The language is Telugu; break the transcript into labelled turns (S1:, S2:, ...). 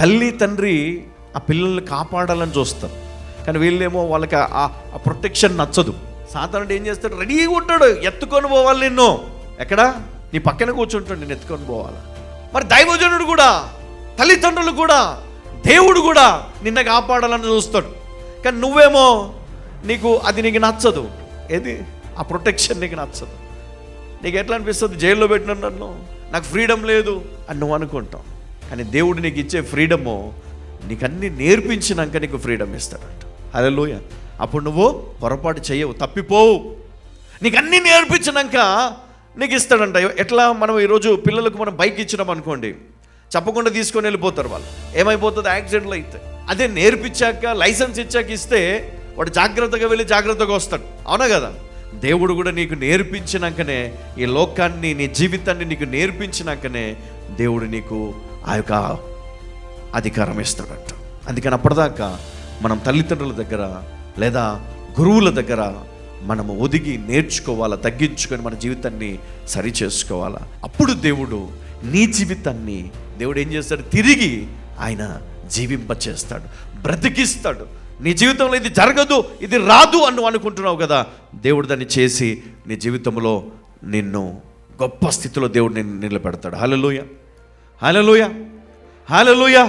S1: తల్లి తండ్రి ఆ పిల్లల్ని కాపాడాలని చూస్తారు, కానీ వీళ్ళేమో వాళ్ళకి ఆ ప్రొటెక్షన్ నచ్చదు. సాధారణ ఏం చేస్తాడు, రెడీగా ఉంటాడు, ఎత్తుకొని పోవాలి నిన్ను, ఎక్కడా నీ పక్కన కూర్చుంటాడు, నేను ఎత్తుకొని పోవాలి. మరి దైవజనుడు కూడా, తల్లిదండ్రులు కూడా, దేవుడు కూడా నిన్న కాపాడాలని చూస్తాడు, కానీ నువ్వేమో నీకు నచ్చదు. ఏది ఆ ప్రొటెక్షన్ నీకు నచ్చదు. నీకు ఎట్లా అనిపిస్తుంది, జైల్లో పెట్టిన నన్ను, నాకు ఫ్రీడమ్ లేదు అని నువ్వు అనుకుంటావు. కానీ దేవుడు నీకు ఇచ్చే ఫ్రీడము నీకు అన్నీ నేర్పించినాక నీకు ఫ్రీడమ్ ఇస్తాడంట. హల్లెలూయా. అప్పుడు నువ్వు పొరపాటు చేయవు, తప్పిపోవు. నీకు అన్నీ నేర్పించినాక నీకు ఇస్తాడంట. ఎట్లా, మనం ఈరోజు పిల్లలకు మనం బైక్ ఇచ్చినాం అనుకోండి, చెప్పకుండా తీసుకొని వెళ్ళిపోతారు. వాళ్ళు ఏమైపోతుంది, యాక్సిడెంట్లు అయితే. అదే నేర్పించాక, లైసెన్స్ ఇచ్చాక ఇస్తే వాడు జాగ్రత్తగా వెళ్ళి జాగ్రత్తగా వస్తాడు. అవునా కదా? దేవుడు కూడా నీకు నేర్పించినాకనే, ఈ లోకాన్ని, నీ జీవితాన్ని నీకు నేర్పించినాకనే దేవుడు నీకు ఆ యొక్క అధికారం ఇస్తాడంట. అందుకని అప్పటిదాకా మనం తల్లిదండ్రుల దగ్గర లేదా గురువుల దగ్గర మనము ఒదిగి నేర్చుకోవాలా, తగ్గించుకొని మన జీవితాన్ని సరి చేసుకోవాలా. అప్పుడు దేవుడు నీ జీవితాన్ని దేవుడు ఏం చేస్తాడు, తిరిగి ఆయన జీవింపచేస్తాడు, బ్రతికిస్తాడు. నీ జీవితంలో ఇది జరగదు, ఇది రాదు అని నువ్వు అనుకుంటున్నావు కదా, దేవుడు దాన్ని చేసి నీ జీవితంలో నిన్ను గొప్ప స్థితిలో దేవుడు నిన్ను నిలబెడతాడు. హల్లెలూయా, హల్లెలూయా, హల్లెలూయా.